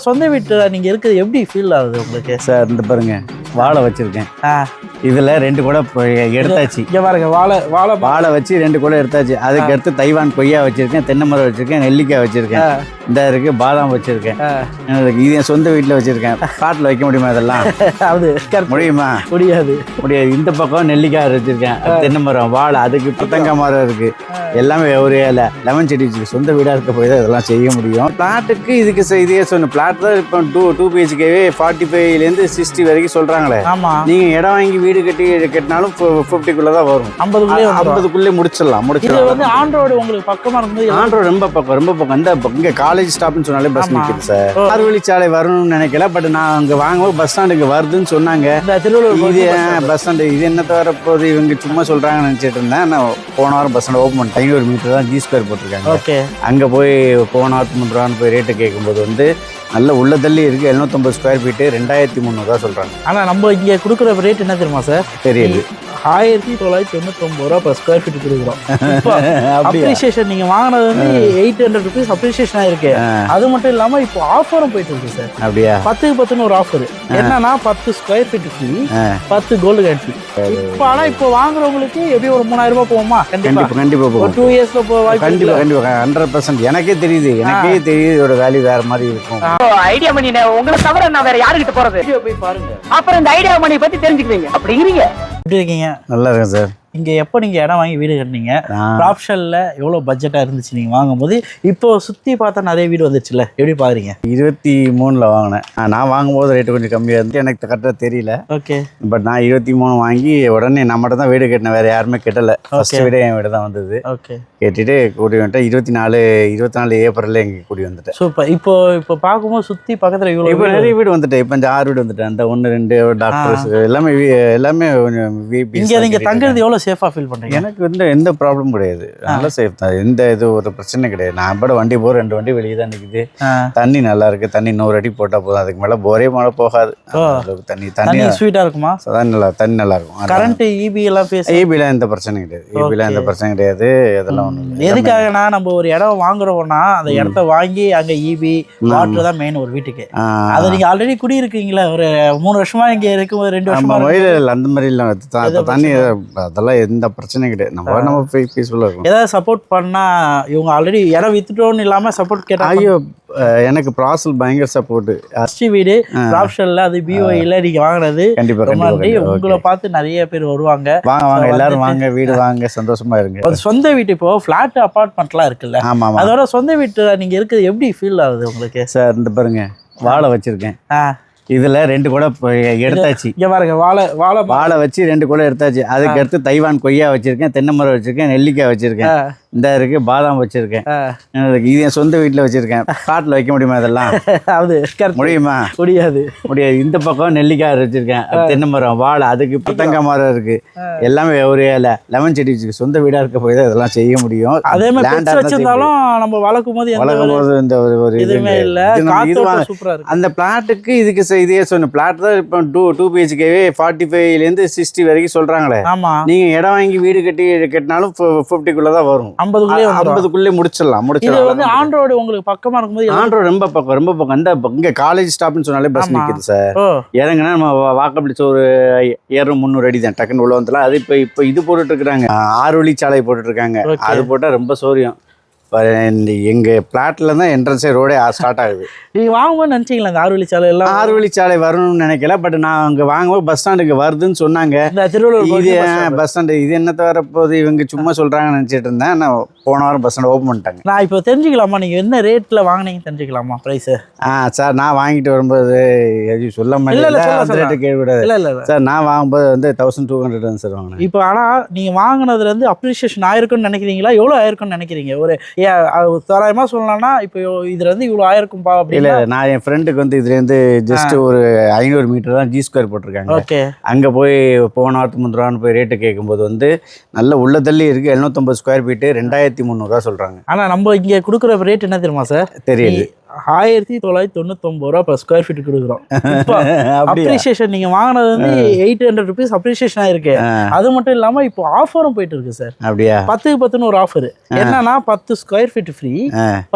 சொந்த வீட்டுல நீங்க இருக்கிறது எப்படி ஃபீல் ஆகுது உங்களுக்கு? சார் இந்த பாருங்க வாழை வச்சிருக்கேன். இதுல 2 கூட எடுத்தாச்சு. இங்க பாருங்க வாழை வச்சு 2 கூட எடுத்தாச்சு. அதுக்கு அடுத்து தைவான் கொய்யா வச்சிருக்கேன், தென்னை மரம் வச்சிருக்கேன், நெல்லிக்காய் வச்சிருக்கேன், இந்த இருக்கு பாதாம் வச்சிருக்கேன். இது என் சொந்த வீட்டுல வச்சிருக்கேன். காட்டுல வைக்க முடியுமா இதெல்லாம்? அது முடியுமா? முடியாது. இந்த பக்கம் நெல்லிக்காய் வச்சிருக்கேன், தென்னை மரம், வாழை, அதுக்கு புத்தங்காய் மரம் இருக்கு. எல்லாமே ஒரு லெமன் செடி வச்சிருக்கு. சொந்த வீடா இருக்க போய் தான் இதெல்லாம் செய்ய முடியும். பிளாட்டுக்கு இதுக்கு இதே சொன்ன பிளாட் தான் இப்போ 2 BHKவே 45லேருந்து 60 வரைக்கும் சொல்றாங்களே. நீங்க இடம் வாங்கி வீடு கட்டினாலும் 50க்குள்ள தான் வரும். 50க்குள்ளே முடிச்சிடலாம். ஆன் ரோடு உங்களுக்கு பக்கமா இருக்கும்போது ஆன் ரோடு ரொம்ப பக்கம். இந்த இங்க காலேஜ் ஸ்டாப்னு சொன்னாலே பஸ் நிற்குது சார். 6 வழிச்சாலை வரணும்னு நினைக்கல. பட் நான் அங்க வாங்கும்போது பஸ் ஸ்டாண்டுக்கு வருதுன்னு சொன்னாங்க. இது பஸ் ஸ்டாண்டு இது என்னத்த வரப்போகுது இவங்க சும்மா சொல்றாங்கன்னு நினைச்சிட்டு இருந்தேன். நான் போன வாரம் பஸ் ஸ்டாண்ட் ஓப்பன் பண்ணிட்டேன். 500 மீட்டர் தான் G² போட்டிருக்காங்க. அங்க போய் போன வாரத்து 3 ரூபான்னு போய் ரேட்டு கேட்கும்போது நல்ல உள்ள தள்ளி இருக்கு. 750 ஸ்கொயர் ஃபீட்டு 2300 தான் சொல்றாங்க. ஆனா நம்ம இங்க கொடுக்குற ரேட் என்ன தெரியுமா சார்? தெரியுது. 1999 ரூபா per ஸ்கொயர் ஃபீட் கொடுக்குறோம். அப்ரிசியேஷன் நீங்க வாங்கினது 800 rupees அப்ரிசியேஷன் ஆயிருக்கு. அது மட்டும் இல்லாம இப்போ ஆஃபரும் போயிட்டு இருக்கு சார். அப்படியா? 10க்கு 10ன்னு ஒரு ஆஃபர். என்னன்னா 10 square feet free, 10 gold coin free. இப்போ வாங்குறவங்களுக்கு எப்படி ஒரு 3000 ரூபாய் போகுமா? கண்டிப்பா போகும். 2 இயர்ஸ்ல கண்டிப்பா 100%. எனக்கே தெரியுது இதோட வேல்யூ வேற மாதிரி இருக்கும். ஐடியா மணி உங்களை தவிர நான் வேற யாருக்கிட்ட போறது? போய் பாருங்க. அப்புறம் இந்த ஐடியா மணி பத்தி தெரிஞ்சுக்குவீங்க. அப்படிங்கிறீங்க. எப்படி இருக்கீங்க? நல்லா இருக்கேன் சார். இங்க எப்போ நீங்க இடம் வாங்கி வீடு கட்டினீங்க? ப்ராப்ஷன்ல எவ்வளவு பட்ஜெட்டா இருந்துச்சு நீங்க வாங்கும்போது? இப்போ சுத்தி பார்த்தா நிறைய வீடு வந்துச்சுல்ல, எப்படி பாக்குறீங்க? 23ல வாங்கினேன். நான் வாங்கும்போது ரேட்டு கொஞ்சம் கம்மியா இருந்துச்சு. எனக்கு கரெக்டாக தெரியல. ஓகே. பட் நான் 23 வாங்கி உடனே நான் மட்டும் தான் வீடு கட்டினேன். வேற யாருமே கட்டல. ஃபர்ஸ்ட் வீடே என் வீடு தான் வந்தது. ஓகே. கேட்டுட்டு கூடி வந்துட்டேன். 24 ஏப்ரல்ல இங்கே கூடி வந்துட்டேன். சூப்பர். இப்போ பார்க்கும்போது சுத்தி பக்கத்துல இப்போ நிறைய வீடு வந்துட்டேன். இப்போ 6 வீடு வந்துட்டேன். அந்த 1 2 டாக்டர்ஸ் எல்லாமே கொஞ்சம் இங்க நீங்க தங்குறது எவ்வளவு சேஃபா ஃபீல் பண்றீங்க? எனக்கு எந்த ப்ராப்ளம் கிடையாது. நல்ல சேஃப் தான். எந்த இது ஒரு பிரச்சனை கிடையாது. நான் கூட வண்டி 2 வண்டி வெளியே தான் நிற்குது. தண்ணி நல்லா இருக்கு. தண்ணி 100 அடி போட்டா போதும். அதுக்கு மேல போரே மழை போகாது. தண்ணி ஸ்வீட்டா இருக்குமா? தண்ணி நல்லா இருக்கும். கரண்ட் EB எல்லாம் EBலாம் எந்த பிரச்சனை கிடையாது. அதெல்லாம் ஒண்ணு. எதுக்காகனா நம்ம ஒரு இடம் வாங்குறோம்னா அந்த இடத்த வாங்கி அங்க EB வாட்டர் தான் மெயின் ஒரு வீட்டுக்கு. அது நீங்க ஆல்ரெடி குடி இருக்கீங்களா? ஒரு 3 வருஷமா இங்க இருக்கும்போது 2 வருஷமா அந்த மாதிரி எல்லாம் தண்ணி அதெல்லாம் எந்த பிரச்சனை கிடையாது. நம்ம பீஸ்ஃபுல்லா இருக்கும். ஏதாவது சப்போர்ட் பண்ணா இவங்க ஆல்ரெடி இடம் வித்துட்டோன்னு இல்லாம சப்போர்ட் கேட்டா? ஐயோ எனக்கு ப்ராசல் பயங்கர சப்போர்ட். ஃபர்ஸ்ட் வீடு ப்ராப்ஷன்ல அது BOEல நீங்க வாங்குனது. கண்டிப்பா உங்களை பார்த்து நிறைய பேர் வருவாங்க. வாங்க எல்லாரும் வாங்க, வீடு வாங்க, சந்தோஷமா இருங்க. சொந்த வீட்டு இப்போ ஃபிளாட் அபார்ட்மெண்ட்லாம் இருக்குல்ல, அதோட சொந்த வீட்டுல நீங்க இருக்கிறது எப்படி ஃபீல் ஆகுது உங்களுக்கு? சார் இந்த பாருங்க வாழை வச்சிருக்கேன். இதுல 2 கூட எடுத்தாச்சு. இங்க பாருங்க வாழை வச்சு 2 கூட எடுத்தாச்சு. அதுக்கு அடுத்து தைவான் கொய்யா வச்சிருக்கேன், தென்னை மரம் வச்சிருக்கேன், நெல்லிக்காய் வச்சிருக்கேன், இந்த இருக்கு பாதாம் வச்சிருக்கேன். இது என் சொந்த வீட்டுல வச்சிருக்கேன். காட்டுல வைக்க முடியுமா இதெல்லாம்? முடியுமா? முடியாது. இந்த பக்கம் நெல்லிக்காய் வச்சிருக்கேன், தென்னை மரம், வாழை, அதுக்கு புத்தங்காய் மரம் இருக்கு. எல்லாமே ஒரு லெமன் செடி வச்சிருக்கு. சொந்த வீடா இருக்க போய் தான் இதெல்லாம் செய்ய முடியும். அதே மாதிரி வச்சிருந்தாலும் நம்ம வளர்க்கும் போது இந்த ஒரு இதுவுமே இல்ல. சூப்பரா இருக்கு. அந்த பிளாட்டுக்கு இதுக்கு இதே சொன்ன பிளாட் தான் இப்போ 2 BHKவே 45லேருந்து 60 வரைக்கும் சொல்றாங்களே. நீங்க இடம் வாங்கி வீடு கட்டினாலும் 50க்குள்ள தான் வரும். 50க்குள்ளே முடிச்சிடலாம். ஆன் ரோடு உங்களுக்கு பக்கமா இருக்கும்போது ஆன் ரோடு ரொம்ப பக்கம். இந்த இங்க காலேஜ் ஸ்டாப்னு சொன்னாலே பஸ் நிற்குது சார். இறங்குனா நம்ம வாக்கப்பிடிச்ச ஒரு 200-300 அடி தான். டக்குன்னு உள்ள வந்துடலாம். அது இப்போ இது போட்டுட்டு இருக்காங்க, 6 வழிச்சாலை போட்டுட்டு இருக்காங்க. அது போட்டா ரொம்ப சௌரியம். எங்க பிளாட்ல தான் என்ட்ரன்ஸே ரோடே ஸ்டார்ட் ஆகுது. நீங்க வாங்கும்போது நினைச்சீங்களா இந்த 6 வழிச்சாலை எல்லாம்? 6 வழிச்சாலை வரணும்னு நினைக்கல. பட் நான் அங்க வாங்கும்போது பஸ் ஸ்டாண்டுக்கு வருதுன்னு சொன்னாங்க. இது பஸ் ஸ்டாண்டு இது என்னத்த வரப்போகுது இவங்க சும்மா சொல்றாங்கன்னு நினைச்சிட்டு இருந்தேன். நான் போன வாரம் பஸ் ஸ்டாண்ட் ஓப்பன் பண்ணிட்டாங்க. நான் இப்போ தெரிஞ்சுக்கலாமா நீங்க என்ன ரேட்ல வாங்கினீங்க தெரிஞ்சுக்கலாமா பிரைஸ்? சார் நான் வாங்கிட்டு வரும்போது சொல்ல மாட்டேன் கேட்கக்கூடாது சார். நான் வாங்கும்போது 1200 சார் வாங்கினேன். இப்போ ஆனா நீங்க வாங்கினதுல இருந்து அப்ரிசியேஷன் ஆயிருக்கும்னு நினைக்கிறீங்களா? எவ்வளவு ஆயிருக்கும்னு நினைக்கிறீங்க? ஒரு தோராயமா சொல்லலாம்னா இப்போ இதுல இருந்து இவ்வளவு ஆயிருக்கும்பா அப்படி இல்ல. நான் என் ஃப்ரெண்டுக்கு இதுல இருந்து ஜஸ்ட் ஒரு 500 மீட்டர் தான் G² போட்டிருக்காங்க. ஓகே. அங்க போய் போன வாரத்து 3 ரூபான்னு போய் ரேட்டு கேட்கும்போது நல்ல உள்ள தள்ளி இருக்கு. 750 ஸ்கொயர் ஃபீட்டு 2300 சொல்றாங்க. ஆனா நம்ம இங்க கொடுக்குற ரேட் என்ன தெரியுமா சார்? தெரியுது. 1999 ரூபா per ஸ்கொயர் ஃபீட் கொடுக்குறோம். அப்ரிசியேஷன் நீங்க வாங்கினது 800 rupees அப்ரிசியேஷன் ஆயிருக்கு. அது மட்டும் இல்லாம இப்போ ஆஃபரும் போயிட்டு இருக்கு சார். அப்படியா? 10க்கு 10ன்னு ஒரு ஆஃபர். என்னன்னா 10 square feet free,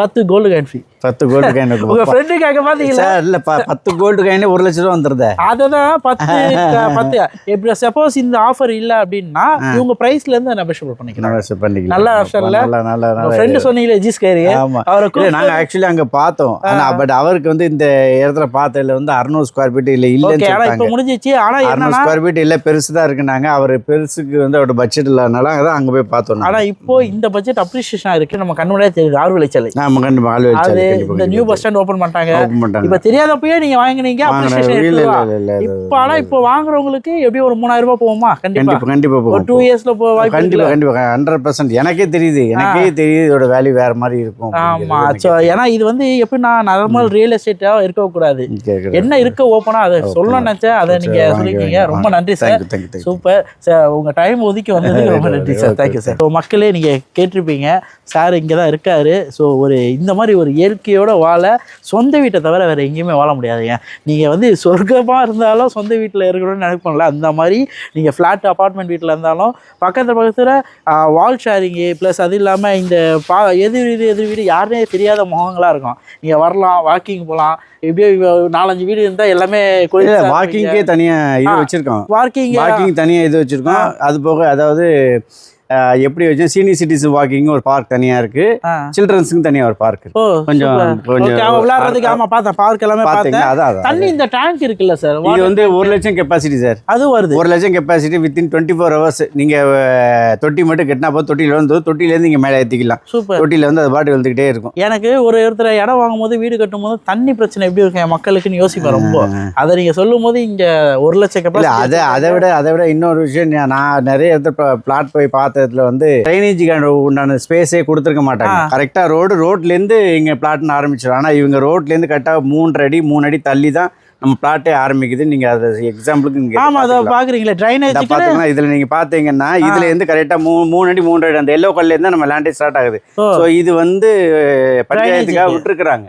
10 gold coin free. 10 gold coin உங்க ஃப்ரெண்டுக்காக பாத்தீங்களா சார் இல்ல 10 கோல்டு காயின் 1 லட்சம் ரூபா வந்துருதே. அதுதான் 10 இப்ப சப்போஸ் இந்த ஆஃபர் இல்ல அப்படின்னா இவங்க பிரைஸ்ல இருந்து நெகோஷியேட் பண்ணிக்கலாம். நல்ல ஆஃபர்ல நல்ல ஃப்ரெண்ட் சொன்னீங்களே ஜி ஸ்கொயர் அவரை நாங்க ஆக்சுவலி அங்க பார்த்தோம். ஆனா பட் அவருக்கு வந்து இந்த இடத்துல பார்த்ததுல வந்து 600 ஸ்கொயர் ஃபீட் இல்ல இல்லன்னு ஆனா இப்ப முடிஞ்சிச்சு. ஆனா 600 ஸ்கொயர் ஃபீட் இல்ல பெருசுதான் இருக்குனாங்க. அவர் பெருசுக்கு வந்து அவரோட பட்ஜெட் இல்லனால அதான் அங்க போய் பார்த்தோம். ஆனா இப்போ இந்த பட்ஜெட் அப்ரிசியேஷன் இருக்கு, நம்ம கண்ணுடைய தெரியுது. ஆறுவிளைச்சலை நம்ம கண்டிப்பா அது இந்த நியூ பஸ் ஸ்டாண்ட் ஓபன் பண்ணிட்டாங்க. இப்ப தெரியாதப்பயே நீங்க வாங்குனீங்க அப்ரிசியேஷன். இப்போ ஆனா இப்போ வாங்குறவங்களுக்கு எப்படி ஒரு 3000 ரூபாய் போகுமா? கண்டிப்பா ஒரு 2 இயர்ஸ்ல போ வாய்ப்பு கண்டிப்பா 100%. எனக்கே தெரியுது இதோட வேல்யூ வேற மாதிரி இருக்கும். ஆமா. சோ ஏன்னா இது வந்து எப்படின்னா நார்மல் ரியல் எஸ்டேட்டா இருக்க கூடாது, என்ன இருக்க ஓப்பனா அதை சொல்ல நினைச்சேன். அதை நீங்க சொல்லிருக்கீங்க, ரொம்ப நன்றி சார். சூப்பர் சார், உங்க டைம் ஒதுக்கி வந்ததுக்கு ரொம்ப நன்றி சார். Thank you sir. மக்களே நீங்க கேட்டிருப்பீங்க சார் இங்கே தான் இருக்காரு. ஸோ இந்த மாதிரி ஒரு இயற்கையோட வாழ சொந்த வீட்டை தவிர வேறு எங்கேயுமே வாழ முடியாதுங்க. நீங்கள் வந்து சொர்க்கமாக இருந்தாலும் சொந்த வீட்டில் இருக்கணும்னு நினைப்போம்ல, அந்த மாதிரி நீங்கள் ஃப்ளாட் அப்பார்ட்மெண்ட் வீட்டில் இருந்தாலும் பக்கத்தில் வால் ஷேரிங்கு ப்ளஸ் அது இல்லாமல் இந்த எதிர் வீடு யாருனே தெரியாத முகங்களாக இருக்கும். நீங்கள் வரலாம், வாக்கிங் போகலாம். எப்படியோ 4-5 வீடு இருந்தால் எல்லாமே கோயில் வாக்கிங்கே தனியாக இது வச்சுருக்கோம். வாக்கிங் தனியாக இது வச்சுருக்கோம். அது போக அதாவது எப்படி வச்சு சீனியர் சிட்டிசன் வாக்கிங் ஒரு பார்க் தனியா இருக்கு, சில்ட்ரன்ஸ்க்கு தனியா ஒரு பார்க் இருக்கு. கொஞ்சம் விளையாடுறதுக்கு. ஆமா பார்த்தேன், பார்க் எல்லாமே பார்த்தேன். அதான் தண்ணி இந்த டேங்க் இருக்குல்ல சார், இது வந்து 1 லட்சம் கெப்பாசிட்டி சார். அது வருது 1 லட்சம் கெப்பாசிட்டி வித்தின் 24 ஹவர்ஸ். நீங்க தொட்டி மட்டும் கட்டினா போதும், தொட்டில இருந்து நீங்க மேலே ஏற்றிக்கலாம். சூப்பர். தொட்டில வந்து அது பாட்டு வந்துகிட்டே இருக்கும். எனக்கு ஒருத்தர் இடம் வாங்கும் போது வீடு கட்டும் போது தண்ணி பிரச்சனை எப்படி இருக்கும் மக்களுக்குன்னு யோசிப்பேன் ரொம்ப. அதை நீங்க சொல்லும் போது இங்க 1 லட்சம் கெப்பாசிட்டி. அதை விட இன்னொரு விஷயம், நான் நிறைய இடத்துல பிளாட் போய் பார்த்ததுல வந்து ட்ரைனேஜுக்கு உண்டான ஸ்பேஸே கொடுத்துருக்க மாட்டாங்க. கரெக்டா ரோட்ல இருந்து இங்க பிளாட்னு ஆரம்பிச்சிடும். ஆனா இவங்க ரோட்ல இருந்து கரெக்டா 3 அடி தள்ளி தான் நம்ம பிளாட்டே ஆரம்பிக்குது. நீங்க அதை எக்ஸாம்பிளுக்கு நீங்க பாக்குறீங்களா ட்ரைனேஜ் பாத்தீங்கன்னா இதுல நீங்க பாத்தீங்கன்னா இதுல இருந்து கரெக்டா 3 அடி அந்த எல்லோ கல்ல இருந்து நம்ம லேண்டே ஸ்டார்ட் ஆகுது. ஸோ இது வந்து பஞ்சாயத்துக்காக விட்டுருக்குறாங்க.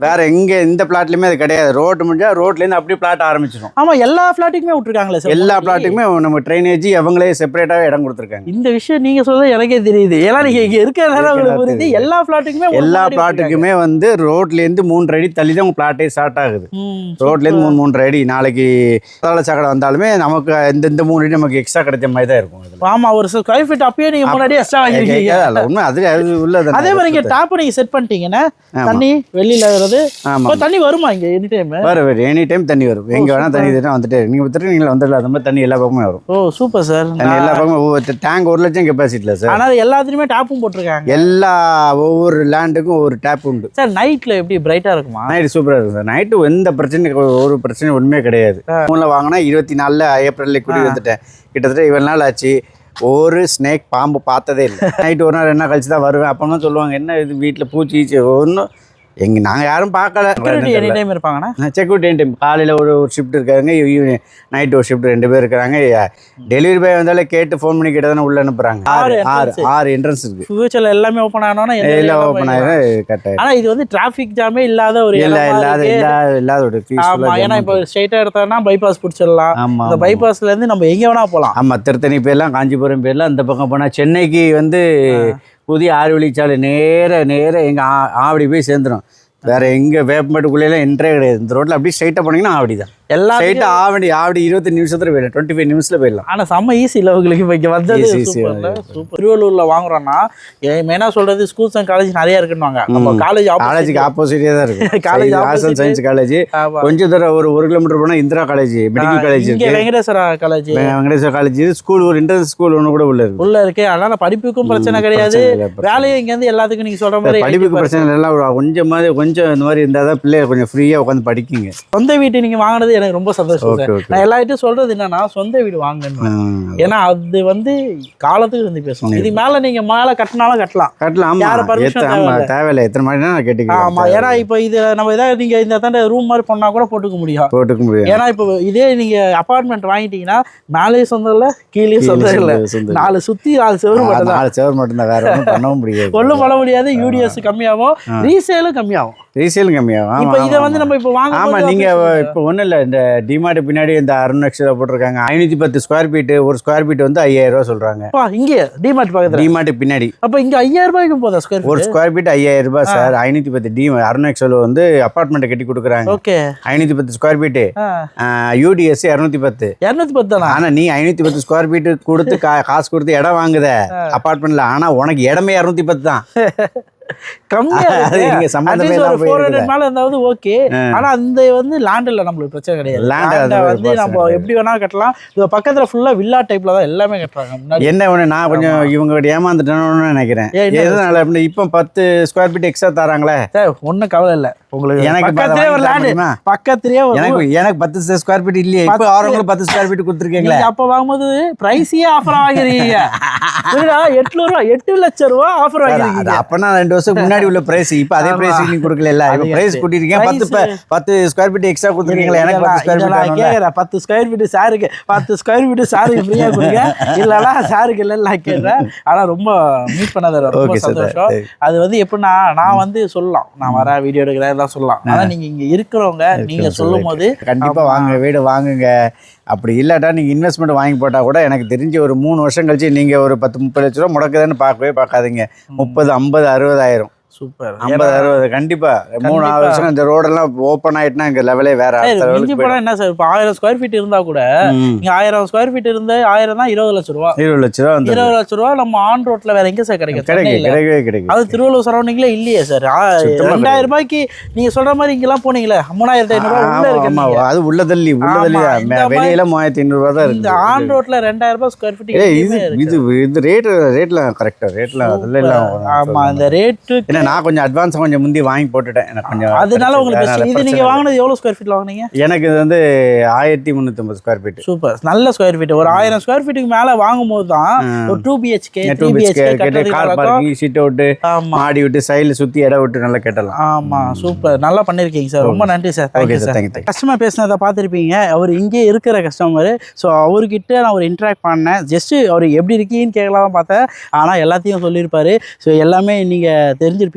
வேற எங்க இந்த பிளாட்லயுமே அது கிடையாது. ரோட் முடிஞ்சா ரோட்ல இருந்து அப்படியே பிளாட் ஆரம்பிச்சிடும். ஆமா, எல்லா பிளாட்டுக்குமே விட்டுருக்காங்களே சார். எல்லா பிளாட்டுக்குமே நம்ம ட்ரைனேஜ் அவங்களே செப்பரேட்டாவே இடம் கொடுத்துருக்காங்க. இந்த விஷயம் நீங்க சொல்றது எனக்கே தெரியுது. ஏன்னா நீங்க இங்க இருக்கிறது எல்லா பிளாட்டுக்குமே வந்து ரோட்ல இருந்து 3 அடி தள்ளி தான் உங்க பிளாட்டே ஸ்டார்ட் ஆகுது. ரோட்ல இருந்து 3 அடி. நாளைக்கு சாக்கடை வந்தாலுமே நமக்கு இந்த 3 அடி நமக்கு எக்ஸ்ட்ரா கிடைச்ச மாதிரி தான் இருக்கும். ஆமா, ஒரு ஸ்கொயர் ஃபீட் அப்பயே நீங்க 3 அடி எக்ஸ்ட்ரா வாங்கிருக்கீங்க. உண்மை அது உள்ளது. அதே மாதிரி இங்க டாப் நீங்க செட் பண்ணிட்டீங்கன்னா தண்ணி வெளியில தண்ணி வருமா இங்க? எனி டைம் வரும், எனி டைம் தண்ணி வரும். எங்க வேணா தண்ணி வந்துட்டே நீங்க நீங்க வந்துடல. அந்த மாதிரி தண்ணி எல்லா பக்கமே வரும். ஓ சூப்பர் சார். எல்லா பக்கமும் டேங்க் 1 லட்சம் கெப்பாசிட்டில சார். ஆனா எல்லாத்துலயுமே டாப்பும் போட்டிருக்காங்க. ஒவ்வொரு லேண்டுக்கும் ஒவ்வொரு டேப் உண்டு சார். நைட்ல எப்படி பிரைட்டா இருக்குமா? நைட் சூப்பரா இருக்கும் சார். நைட்டு எந்த ஒரு பிரச்சனை ஒண்ணுமே கிடையாது. மூணுல வாங்கினா 24 ஏப்ரல்ல குடி வந்துட்டேன். கிட்டத்தட்ட 7 நாள் ஆச்சு. ஒரு ஸ்னேக் பாம்பு பார்த்ததே இல்லை. நைட்டு 1 நாள் 2 நாள் கழிச்சு தான் வருவேன். அப்பதான் சொல்லுவாங்க என்ன இது வீட்டுல பூச்சி ஒன்றும் நாங்கள் யாரும் பார்க்கல. எனி டைம் இருப்பாங்கண்ணா. Security any time. காலையில் ஒரு ஷிஃப்ட் இருக்காங்க, நைட் ஒரு ஷிஃப்ட் 2 பேர் இருக்கிறாங்க. டெலிவரி பாய் வந்தாலே கேட்டு ஃபோன் பண்ணி கேட்டு தானே உள்ள அனுப்புறாங்க. 6 என்ட்ரன்ஸ் இருக்கு. ஃபியூச்சர்ல எல்லாமே ஓப்பன் ஆனோன்னா எல்லாம் ஓப்பன் ஆயிடும். கரெக்டாக. ஆனால் இது வந்து டிராஃபிக் ஜாமே இல்லாத ஒரு இல்லாத ஒரு பீஸ்ஃபுல்லா. ஏன்னா இப்போ ஸ்ட்ரைட்டா எடுத்தோம்னா பைபாஸ் பிடிச்சிடலாம். இந்த பைபாஸ்ல இருந்து நம்ம எங்க வேணா போகலாம். ஆமாம், திருத்தணி போயிடலாம், காஞ்சிபுரம் போயிடலாம். இந்த பக்கம் போனால் சென்னைக்கு வந்து புதிய 6 வழிச்சாலை நேர எங்க ஆவடி போய் சேர்ந்துடும். வேற எங்க வேப்பம்பேட்டுக்குள்ளே என்ட்ரே கிடையாது. இந்த ரோட்ல அப்படியே ஸ்ட்ரைட்டா போனீங்கன்னா ஆவடி தான். ஸ்ட்ரைட்டா ஆவடி 25 நிமிஷத்துல போயிடலாம். 25 நிமிஷத்துல போயிடலாம். ஆனா செம்ம ஈஸி இல்லை உங்களுக்கு. இப்போ இங்கே வந்தது சூப்பர். திருவள்ளூர்ல வாங்குறோம்னா மெயினா சொல்றது ஸ்கூல்ஸ் அண்ட் காலேஜ் நிறைய இருக்குன்னுவாங்க. நம்ம காலேஜுக்கு ஆப்போசிட்டே தான் இருக்கு. College arts and science college. கொஞ்சம் தூரம் ஒரு 1 கிலோமீட்டர் போனா இந்திரா காலேஜ், மெடிக்கல் காலேஜ் இருக்கு. வெங்கடேஸ்வரா காலேஜ் ஸ்கூல், ஒரு இன்டர்நேஷனல் ஸ்கூல் ஒன்று கூட உள்ள இருக்கு. அதனால படிப்புக்கும் பிரச்சனை கிடையாது. வேலையும் இங்க இருந்து எல்லாத்துக்கும் நீங்க சொல்ற மாதிரி படிப்புக்கு பிரச்சனை இல்லை. கொஞ்சம் இந்த மாதிரி இருந்தால் தான் பிள்ளைய கொஞ்சம் ஃப்ரீயாக உட்காந்து படிக்குங்க. சொந்த வீட்டு நீங்கள் வாங்கினது எனக்கு ரொம்ப சந்தோஷம் சார். நான் எல்லார்ட்டும் சொல்கிறது என்னன்னா சொந்த வீடு வாங்கணும். ஏன்னா அது வந்து காலத்துக்கு இருந்து பேசணும். இது மேலே நீங்கள் மேலே கட்டினாலும் கட்டலாம். யாரை பர்மிஷன் தேவையில்லை. எத்தனை மாதிரி நான் கேட்டுக்கலாம். ஆமாம். ஏன்னா இப்போ இது நம்ம ஏதாவது நீங்கள் இந்த தாண்ட ரூம் மாதிரி பண்ணால் கூட போட்டுக்க முடியும். ஏன்னா இப்போ இதே நீங்கள் அப்பார்ட்மெண்ட் வாங்கிட்டீங்கன்னா மேலே சொந்தம் இல்லை, கீழே சொந்தம் இல்லை. 4 சுற்றி 4 செவரு மட்டும் தான். 4 செவரு மட்டும்தான். வேற ஒன்றும் பண்ணவும் முடியாது. ஒன்றும் பண்ண முடியாது. யூடிஎஸ் கம்மியாகும், ரீசேலும் கம்மியாகும். ரீசேல் கம்மியாகும். இப்போ இதை வந்து நம்ம இப்போ வாங்க ஆமாம் நீங்கள் இப்போ ஒன்றும் இல்லை, இந்த டிமார்ட் பின்னாடி இந்த அருணாட்சியில் போட்டிருக்காங்க 510 ஸ்கொயர் ஃபீட்டு, ஒரு ஸ்கொயர் ஃபீட் வந்து 5000 ரூபா சொல்கிறாங்க. இங்கே டிமார்ட் பக்கத்தில், டிமார்ட் பின்னாடி. அப்போ இங்கே 5000 ரூபாய்க்கு போதா ஸ்கொயர் ஒரு ஸ்கொயர் ஃபீட் 5000 ரூபாய் சார். 510 அருணாட்சியில் வந்து அப்பார்ட்மெண்ட் கட்டி கொடுக்குறாங்க. ஓகே 510 ஸ்கொயர் ஃபீட்டு, UDS 210 தானா? ஆனால் நீ 510 ஸ்கொயர் ஃபீட்டு கொடுத்து காசு கொடுத்து இடம் வாங்குத அப்பார்ட்மெண்ட்ல, ஆனால் உனக்கு இடமே 210 தான். கம்மியா இங்க சம்பந்தமே இல்லாம ஒரு 400 மேல இருந்தாவது ஓகே. ஆனா அந்த வந்து லேண்ட் இல்ல, நம்மளுக்கு பிரச்சனை கிடையாது. லேண்ட் வந்து நம்ம எப்படி வேணா கட்டலாம். இது பக்கத்துல ஃபுல்லா வில்லா டைப்ல தான் எல்லாமே கட்டுறாங்க. என்ன ஒண்ணு, நான் கொஞ்சம் இவங்க ஏமாந்துட்டேன்னு நினைக்கிறேன். எதனால அப்படின்னா இப்போ 10 ஸ்கொயர் ஃபீட் எக்ஸ்ட்ரா தராங்களே. ஒன்னும் கவலை இல்ல உங்களுக்கு. எனக்கு பக்கத்துலயே ஒரு லேண்ட், பக்கத்துலயே எனக்கு 10 ஸ்கொயர் ஃபீட் இல்லையே. இப்போ ஆரம்பத்துல 10 ஸ்கொயர் ஃபீட் கொடுத்துருக்கீங்களே. அப்ப வாங்கும்போது பிரைஸே ஆஃபர் வாங்கிருக்கீங்க. 8 லட்சம் ரூபாய் ஆஃபர் வாங்கிருக்கீங்க. அப்பனா 2 வருஷத்துக்கு முன்னாடி உள்ள பிரைஸ், இப்போ அதே பிரைஸ் நீ கொடுக்கல. இப்ப பிரைஸ் கூட்டிருக்கீங்க. 10 ஸ்கொயர் ஃபீட் எக்ஸ்ட்ரா கொடுத்துருக்கீங்களா. எனக்கு 10 ஸ்கொயர் ஃபீட் கேக்குறேன். 10 ஸ்கொயர் ஃபீட் சாருக்கு, 10 ஸ்கொயர் ஃபீட் சாருக்கு ஃப்ரீயா கொடுங்க. இல்லனா சாருக்கு இல்ல கேக்குறேன். ஆனா ரொம்ப மீட் பண்ணது ரொம்ப சந்தோஷம். அது வந்து எப்படின்னா, நான் வந்து சொல்லலாம், நான் வர வீடியோ எடுக்கிறேன் தான் சொல்லலாம். ஆனா நீங்க இங்க இருக்கிறவங்க நீங்க சொல்லும் போது கண்டிப்பா வாங்க, வீடு வாங்குங்க. அப்படி இல்லாட்டா நீங்கள் இன்வெஸ்ட்மெண்ட் வாங்கி போட்டால் கூட எனக்கு தெரிஞ்சு ஒரு 3 வருஷம் கழிச்சு நீங்கள் ஒரு 10-30 லட்ச ரூபா முடக்குதுன்னு பார்க்காதீங்க. 30, 50, 60 சூப்பர். 50, 60 கண்டிப்பா 3-4 வருஷம் இந்த ரோடெல்லாம் ஓப்பன் ஆயிட்டுனா இங்க லெவலே வேற. என்ன சார், இப்போ 1000 ஸ்கொயர் ஃபீட் இருந்தா கூட இங்க 1000 ஸ்கொயர் ஃபீட் இருந்தா 1000 தான் 20 லட்சம் ரூபா. 20 லட்சம் ரூபா 20 லட்சம் ரூபா நம்ம ஆன் ரோட்ல வேற எங்க சார் கிடைக்கும்? கிடைக்கும். அது திருவள்ளூர் சரௌண்டிங்ல இல்லையே சார். 2000 ரூபாய்க்கு நீங்க சொல்ற மாதிரி இங்கெல்லாம் போனீங்களே 3500 ரூபாய் உள்ள இருக்கு. அது உள்ள தள்ளி வெளியில 3500 ரூபாய் தான் இருக்கு. இந்த ஆன் ரோட்ல 2000 ரூபாய் ஸ்கொயர் ஃபீட். இது ரேட்லாம் கரெக்டா, ரேட்லாம் அதெல்லாம். ஆமா, அந்த ரேட் நான் கொஞ்சம் அட்வான்ஸ் கொஞ்சம் முந்தி வாங்கி போட்டுட்டேன். எனக்கு கொஞ்சம் அதனால உங்களுக்கு இது. நீங்க வாங்குனது எவ்வளவு ஸ்கொயர் ஃபீட்ல வாங்குனீங்க? எனக்கு இது வந்து 1350 ஸ்கொயர் ஃபீட். சூப்பர், நல்ல ஸ்கொயர் ஃபீட். ஒரு 1000 ஸ்கொயர் ஃபீட்டுக்கு மேல வாங்கும்போது தான் ஒரு 2 BHK 3 BHK car parking, seat out, மாடி விட்டு சைடுல சுத்தி இடம் விட்டு நல்லா கட்டலாம். ஆமா, சூப்பர், நல்லா பண்ணிருக்கீங்க சார். ரொம்ப நன்றி சார். Thank you sir. கஸ்டமர் பேசினதை பார்த்துருப்பீங்க. அவர் இங்கே இருக்கிற கஸ்டமர். ஸோ அவர்கிட்ட நான் ஒரு இன்ட்ராக்ட் பண்ணேன். ஜஸ்ட் அவர் எப்படி இருக்கீங்கன்னு கேட்கலாம் பார்த்தேன். ஆனால் எல்லாத்தையும் சொல்லியிருப்பாரு. ஸோ எல்லாமே நீங்கள் தெரிஞ்சிருப்பீங்க.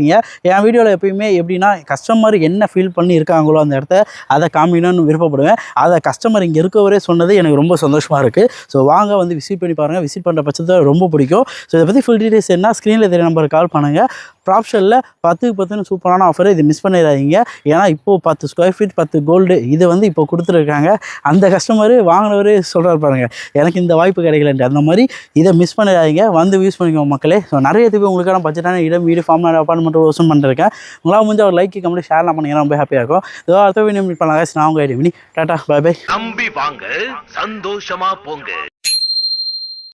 என் வீடியோவில் எப்பயுமே எப்படின்னா, கஸ்டமர் என்ன ஃபீல் பண்ணி இருக்காங்களோ அந்த இடத்த அதை காமிக்கணும்னு விருப்பப்படுவேன். அதை கஸ்டமர் இங்கே இருக்கவரே சொன்னது எனக்கு ரொம்ப சந்தோஷமாக இருக்குது. ஸோ வாங்க வந்து விசிட் பண்ணி பாருங்கள். விசிட் பண்ணுற பட்சத்தில் ரொம்ப பிடிக்கும். ஸோ இதை பற்றி ஃபுல் டீடைல்ஸ் என்ன ஸ்க்ரீனில் தெரிய நம்பருக்கு கால் பண்ணுங்கள். ப்ராப்ஷனில் 10/10 சூப்பரான ஆஃபர். இது மிஸ் பண்ணிடாதீங்க. ஏன்னா இப்போது 10 ஸ்கொயர் ஃபீட் 10 கோல்டு இது வந்து இப்போ கொடுத்துருக்காங்க. அந்த கஸ்டமர் வாங்கினவர் சொல்கிறார் பாருங்க, எனக்கு இந்த வாய்ப்பு கிடைக்கலன்ட்டு. அந்த மாதிரி இதை மிஸ் பண்ணிடாதீங்க. வந்து யூஸ் பண்ணிக்கோங்க மக்களே. ஸோ நிறைய பேர் உங்களுக்கான பட்ஜெட்டான இடம், வீடு, ஃபார்ம், அப்பார்ட்மெண்ட் ஓசன் பண்ணிருக்கேன். உங்களால் முடிஞ்ச ஒரு லைக் கமெண்ட் ஷேர்லாம் பண்ணிங்கன்னா ரொம்ப ஹாப்பியாக இருக்கும். இதோ அடுத்த வீடியோ மீட் பண்ணலாம். நான் உங்கள் ID mini tata bye bye. நம்பி வாங்க, சந்தோஷமா போங்க.